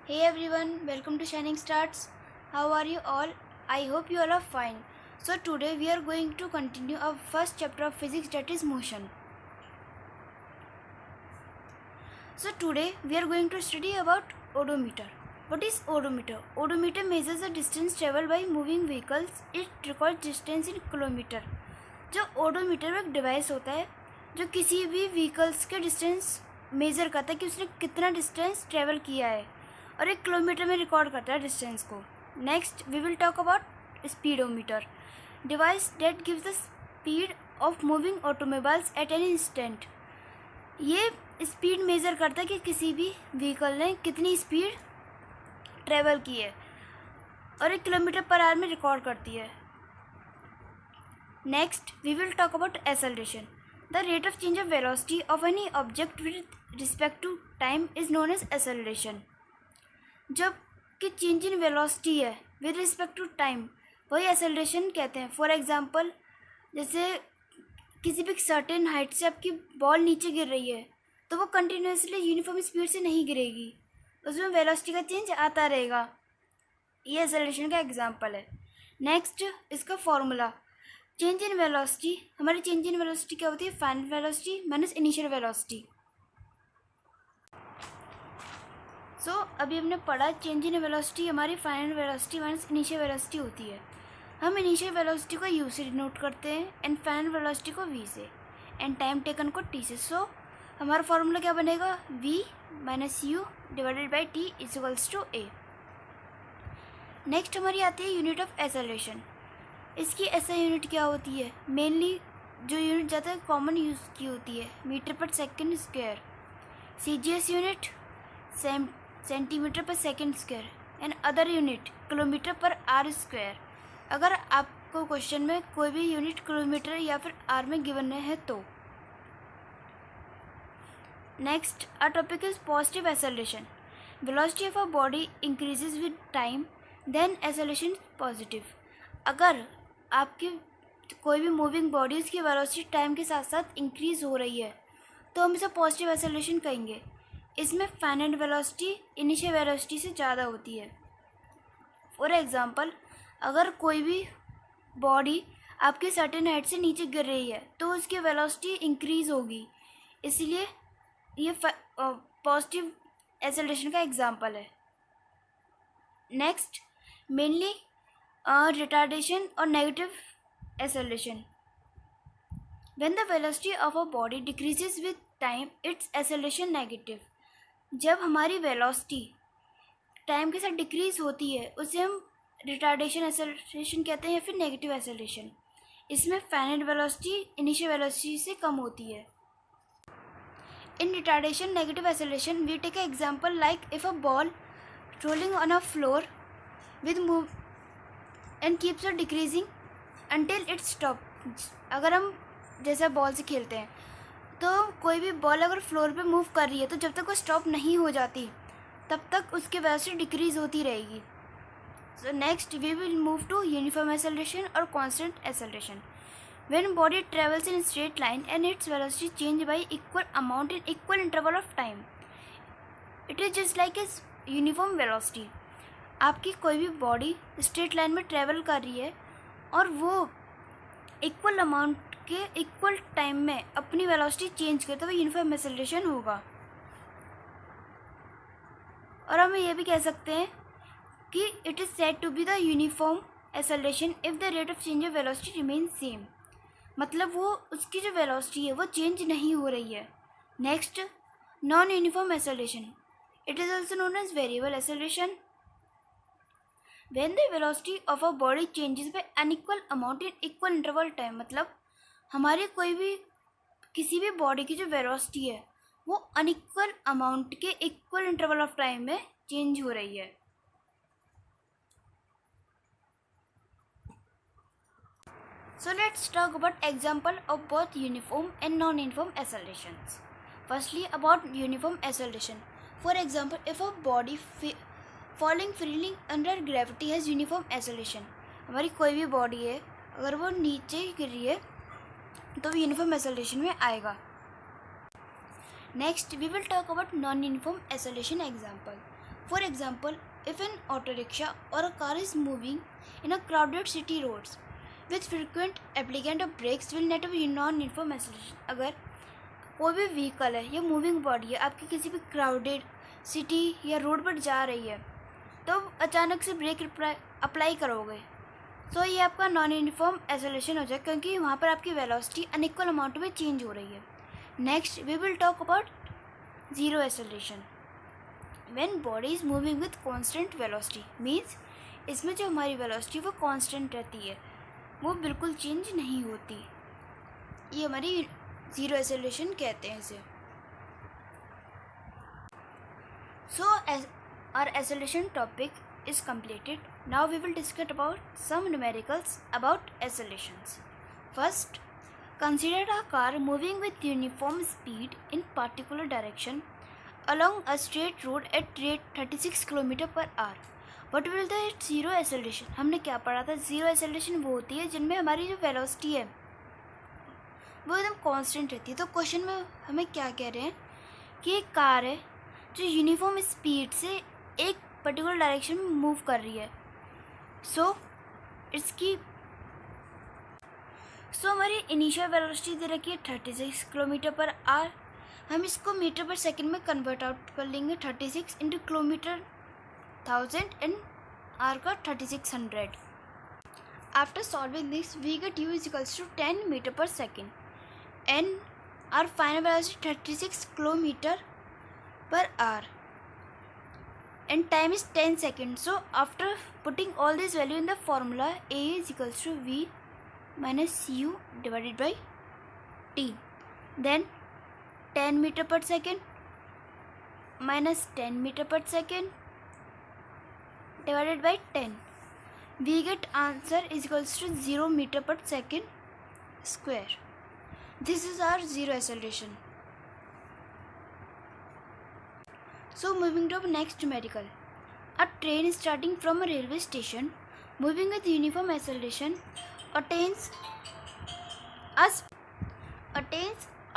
Hey everyone, welcome to Shining Stars. How are you all? I hope you all are fine. So today we are going to continue our first chapter of physics, that is motion. So today we are going to study about odometer. What is odometer? Odometer measures the distance traveled by moving vehicles. It records distance in kilometer. जो odometer एक device होता है जो किसी भी vehicles के distance measure करता है कि उसने कितना डिस्टेंस ट्रेवल किया है और 1 किलोमीटर में रिकॉर्ड करता है डिस्टेंस को. Next we will talk about speedometer, device that gives the speed of moving automobiles at any instant. ये स्पीड मेज़र करता है कि किसी भी व्हीकल ने कितनी स्पीड ट्रेवल की है और 1 किलोमीटर पर आवर में रिकॉर्ड करती है. Next, we will talk about acceleration. The rate of change of velocity of any object with respect to time is known as acceleration. जब कि चेंज इन वेलोसिटी है with respect to time, वही acceleration कहते हैं. For example, जैसे किसी भी certain height से आपकी बॉल नीचे गिर रही है तो वो कंटिन्यूसली यूनिफॉर्म स्पीड से नहीं गिरेगी, उसमें वेलोसिटी का चेंज आता रहेगा. ये acceleration का एग्जांपल है. नेक्स्ट इसका फॉर्मूला, चेंज इन वेलोसिटी. हमारी चेंज इन वेलोसिटी क्या होती है? Final velocity minus initial velocity. So अभी हमने पढ़ा चेंज इन वेलोसिटी हमारी final velocity minus initial velocity होती है. हम इनिशियल वेलोसिटी को यू से डिनोट करते हैं एंड फाइनल वेलोसिटी को वी से एंड टाइम टेकन को टी से. सो हमारा फॉर्मूला क्या बनेगा? V minus U divided by T is equals to A. Next हमारी आती है यूनिट ऑफ एक्सेलरेशन. इसकी ऐसा यूनिट क्या होती है? मेनली जो यूनिट ज़्यादा कॉमन यूज़ की होती है मीटर पर second square, CGS unit centimetre पर second square and other unit kilometre पर आर स्क्वायर. अगर आपको क्वेश्चन में कोई भी यूनिट किलोमीटर या फिर आर में गिवन है तो. Next our topic is positive acceleration. Velocity of a body increases with time then acceleration positive. अगर आपकी कोई भी मूविंग बॉडीज़ की वेलोसिटी टाइम के साथ साथ इंक्रीज़ हो रही है तो हम इसे पॉजिटिव एक्सेलरेशन कहेंगे. इसमें फाइनल वेलोसिटी इनिशियल वेलोसिटी से ज़्यादा होती है. फॉर एग्जांपल, अगर कोई भी बॉडी आपके सर्टेन हाइट से नीचे गिर रही है तो उसकी वेलोसिटी इंक्रीज़ होगी, इसलिए ये पॉजिटिव एक्सेलरेशन का एग्जांपल है. Next mainly retardation or negative acceleration. When the velocity of a body decreases with time, its acceleration negative. जब हमारी वेलोसिटी टाइम के साथ डिक्रीज होती है उसे हम रिटार्डेशन एक्सेलरेशन कहते हैं या फिर नेगेटिव एक्सेलरेशन. इसमें फाइनल वेलोसिटी इनिशियल वेलोसिटी से कम होती है. In retardation negative acceleration we take a example like if a ball rolling on a floor with move and keeps on decreasing until it stop. अगर हम जैसे ball से खेलते हैं तो कोई भी बॉल अगर फ्लोर पे मूव कर रही है तो जब तक वो स्टॉप नहीं हो जाती तब तक उसकी वेलोसिटी डिक्रीज होती रहेगी. So next we will move to uniform acceleration और constant acceleration. When body travels in straight line and its velocity change by equal amount in equal interval of time, it is just like is uniform velocity. आपकी कोई भी body straight line में travel कर रही है और वो equal amount के इक्वल टाइम में अपनी वेलोसिटी चेंज करे तो वो यूनिफॉर्म एक्सेलरेशन होगा. और हम ये भी कह सकते हैं कि it is said to be the uniform acceleration if the rate of change of velocity remain same. मतलब वो उसकी जो वेलोसिटी है वो चेंज नहीं हो रही है. Next non uniform acceleration. It is also known as variable acceleration. When the velocity of a body changes by unequal amount in equal interval time, मतलब हमारी कोई भी किसी भी बॉडी की जो वेलोसिटी है वो अनइक्वल अमाउंट के इक्वल इंटरवल ऑफ टाइम में चेंज हो रही है. So let's talk about example of both uniform and non-uniform accelerations. Firstly about uniform acceleration. For example, if a body falling freely under gravity has uniform acceleration. हमारी कोई भी body है अगर वो नीचे गिर रही है तो वो यूनिफॉर्म एक्सेलरेशन में आएगा. Next, we will talk about non-uniform acceleration example. For example, if an auto rickshaw or a car is moving in a crowded city roads with frequent applicant of brakes will net of non-uniform acceleration. अगर कोई भी vehicle है या moving body है आपकी किसी भी crowded city या रोड पर जा रही है तो अचानक से ब्रेक अप्लाई करोगे तो ये आपका नॉन यूनिफॉर्म एक्सेलरेशन हो जाए क्योंकि वहाँ पर आपकी वेलोसिटी अनइक्वल अमाउंट में चेंज हो रही है. Next we will talk about zero acceleration. When body is moving with constant velocity means इसमें जो हमारी वेलोसिटी वो कांस्टेंट रहती है, वो बिल्कुल चेंज नहीं होती. ये हमारी जीरो एक्सेलरेशन कहते हैं इसे. सो our acceleration topic is completed. Now we will discuss about some numericals about accelerations. First, consider a car moving with uniform speed in particular direction along a straight road at rate 36 km/h. What will the zero acceleration? हमने क्या पढ़ा था? Zero acceleration वो होती है जिनमें हमारी जो वेलोसिटी है वो एकदम कांस्टेंट रहती है. तो क्वेश्चन में हमें क्या कह रहे हैं कि एक कार है जो यूनिफॉर्म स्पीड से एक पर्टिकुलर डायरेक्शन में मूव कर रही है. सो हमारी इनिशियल वेलोसिटी दे रखी है 36 km/h. हम इसको मीटर पर सेकंड में कन्वर्ट आउट कर लेंगे. 36 इंटू किलोमीटर 1000 एंड आर का 3600. After solving this we get u equals to 10 metre पर second and our final velocity 36 km/h and time is 10 seconds. So after putting all this value in the formula, a is equals to v minus u divided by t. Then 10 meter per second minus 10 meter per second divided by 10. We get answer is equals to 0 meter per second square. This is our zero acceleration. So moving to next numerical. A train starting from a railway station moving with uniform acceleration attains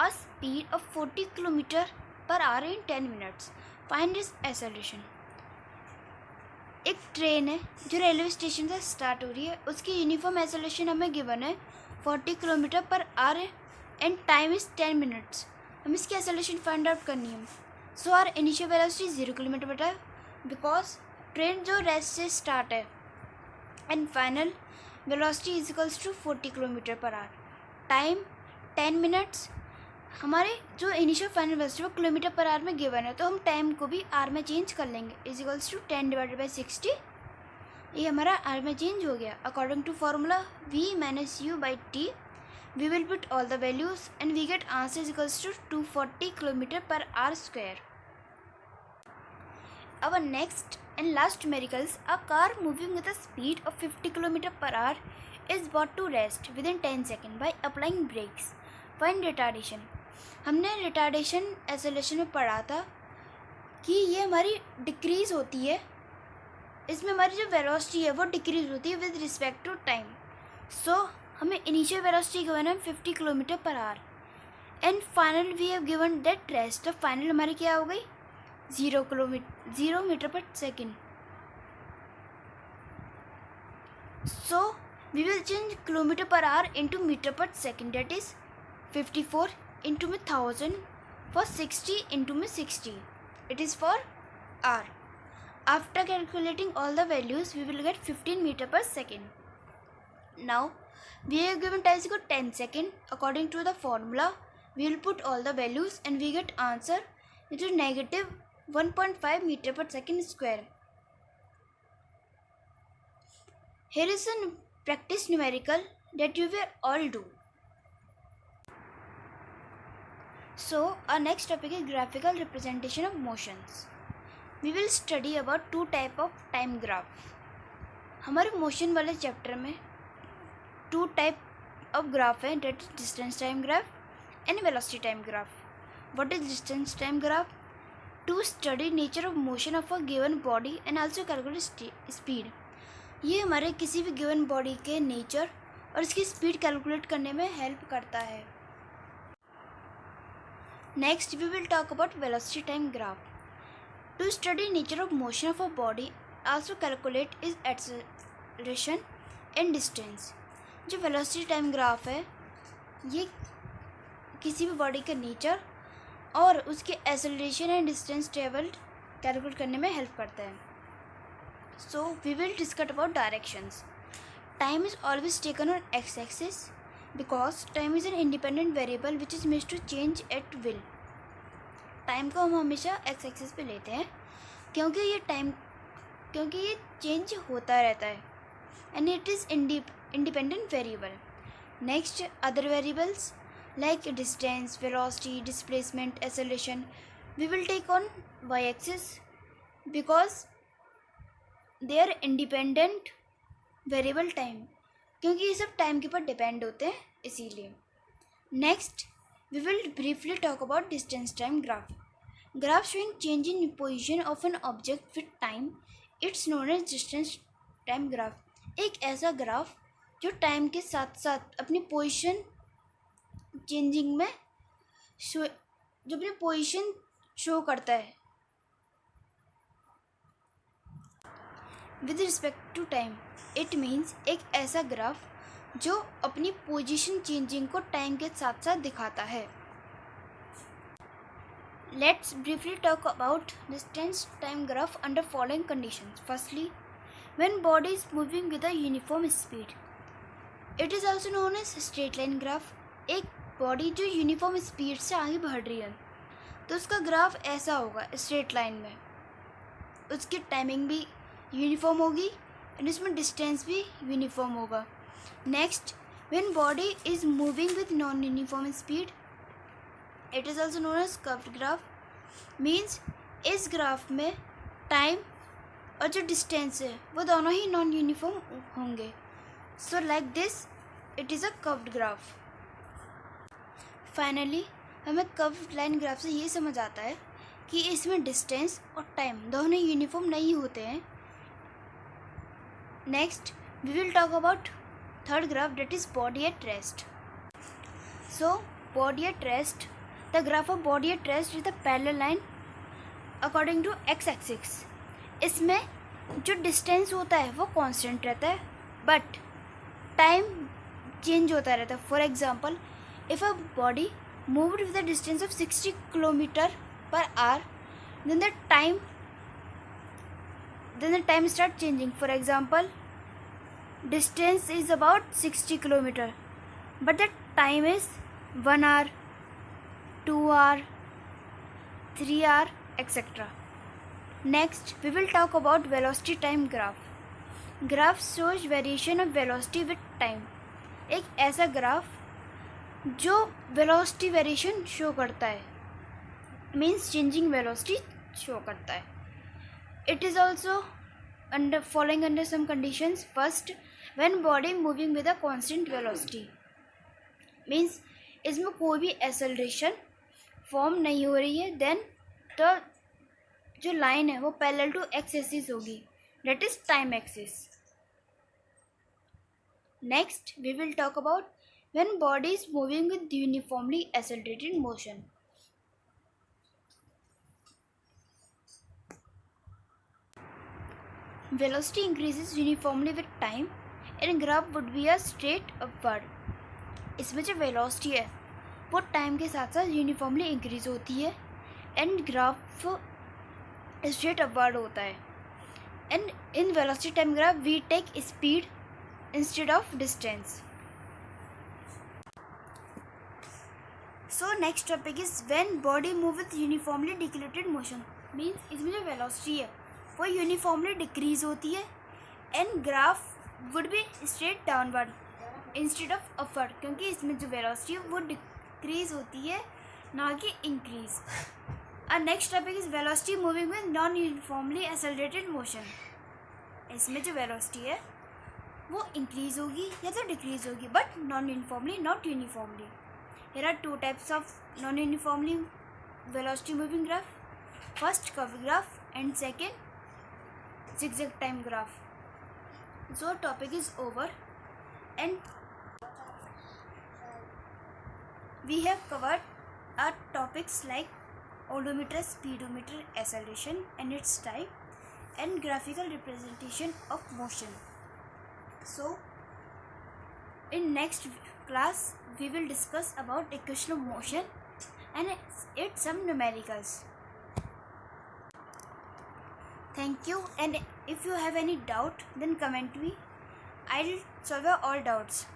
a speed of 40 km/h in 10 minutes. Find its acceleration. एक train है जो railway station से start हो रही है, उसकी uniform acceleration हमें given है 40 km/h and time is 10 minutes. हम इसकी एक्सेलरेशन फाइंड आउट करनी है. So our initial velocity 0 km/h because train जो रेस्ट से स्टार्ट है and final velocity is equals to 40 km/h. Time 10 minutes. हमारे जो इनिशियल फाइनल वेलोसिटी वो km/h में गिवन है तो हम टाइम को भी आर में चेंज कर लेंगे. Is equals to 10 divided by 60. ये हमारा आर में चेंज हो गया. According to formula v minus u by t we will put all the values and we get answer is equals to 240 km/h square. Our next and last numerical is a car moving with a speed of 50 km/h is brought to rest within 10 seconds by applying brakes. Find retardation. हमने retardation acceleration में पढ़ा था कि ये हमारी decrease होती है, इसमें हमारी जो वेलोसिटी है वो डिक्रीज होती है with respect to time. So हमें इनिशियल वेलोसिटी गिवन है 50 km/h and final we have given that rest. तो फाइनल हमारी क्या हो गई 0 मीटर पर second. So we will change km/h into metre पर second. That is 54 into 1000 for 60 into 60. It is for r. After calculating all the values, we will get 15 meter per second. Now, we have given time equal 10 second. According to the formula, we will put all the values and we get answer which is negative 1.5 meter per second square. Here is a practice numerical that you will all do. So our next topic is graphical representation of motions. We will study about two type of time graph. हमारे motion वाले chapter में two type of graph है, that is distance time graph and velocity time graph. What is distance time graph? To study nature of motion of a given body and also calculate speed. ये हमारे किसी भी given body के nature और इसकी speed calculate करने में help करता है. Next, we will talk about velocity time graph. To study nature of motion of a body, also calculate its acceleration and distance. जो वेलोसिटी टाइम ग्राफ है ये किसी भी बॉडी का नेचर और उसके acceleration and distance travel calculate करने में हेल्प करता है. So we will discuss about directions. Time is always taken on X axis because time is an independent variable which is made to change at will. Time को हम हमेशा x axis पे लेते हैं क्योंकि ये चेंज होता रहता है and it is independent variable. Next, other variables like distance, velocity, displacement, acceleration we will take on Y axis because they are independent variable time, क्योंकि ये सब टाइम के ऊपर डिपेंड होते हैं इसीलिए. Next, we will briefly talk about distance time graph. Graph showing change in position of an object with time, it's known as distance time graph. एक ऐसा ग्राफ जो टाइम के साथ साथ अपनी पोजीशन चेंजिंग में जो अपनी पोजीशन शो करता है with respect to time. It means एक ऐसा ग्राफ जो अपनी पोजीशन चेंजिंग को टाइम के साथ साथ दिखाता है. Let's briefly talk about distance time graph under following conditions. Firstly, when body is moving with a uniform speed, it is also known as straight line graph. एक body जो uniform speed से आगे बढ़ रही है तो उसका ग्राफ ऐसा होगा स्ट्रेट लाइन में. उसकी टाइमिंग भी यूनिफॉर्म होगी एंड उसमें डिस्टेंस भी यूनिफॉर्म होगा. Next, when body is moving with non-uniform speed, it is also known as curved graph. Means इस ग्राफ में टाइम और जो डिस्टेंस है वो दोनों ही नॉन यूनिफॉर्म होंगे. So like this it is a curved graph. Finally हमें कर्व्ड लाइन ग्राफ से ये समझ आता है कि इसमें डिस्टेंस और टाइम दोनों यूनिफॉर्म नहीं होते हैं. Next, we will talk about third graph, that is body at rest. So body at rest, the graph of body at rest is the parallel line according to x axis. इसमें जो distance होता है वो constant रहता है but time change होता रहता है. For example, if a body moved with the distance of 60 kilometre per hour, then the time start changing. For example, distance is about 60 kilometer but the time is 1 hour, 2 hour, 3 hour, etc. Next, we will talk about velocity time graph. Graph shows variation of velocity with time. एक ऐसा graph जो velocity variation show करता है, means changing velocity show करता है. It is also following under some conditions. First, when body moving with a constant velocity, means इसमें कोई भी एक्सेलरेशन फॉर्म नहीं हो रही है. देन तो जो लाइन है वो पैरेलल टू एक्स एक्सिस होगी, that is time axis. Next, we will talk about when body is moving with uniformly accelerated motion. Velocity increases uniformly with time and graph would be a straight upward. इसमें जो velocity है वो time के साथ साथ uniformly increase होती है and graph straight upward होता है. And in velocity time graph we take speed instead of distance. So next topic is when body move with uniformly decelerated motion. Means इसमें जो वेलोसिटी है वो यूनिफॉर्मली डिक्रीज होती है and graph would be straight downward instead of upward, क्योंकि इसमें जो velocity है वो डिक्रीज होती है ना कि increase. Next topic is velocity moving with non uniformly accelerated motion. इसमें जो वेलोसिटी है वो इंक्रीज होगी या तो डिक्रीज होगी but non uniformly, not uniformly. Here are two types of non uniformly velocity moving graph. First curve graph and second zigzag time graph. So topic is over and we have covered our topics like odometer, speedometer, acceleration and its type, and graphical representation of motion. So in next class we will discuss about equation of motion and its some numericals. Thank you, and if you have any doubt then comment me. I'll solve all doubts.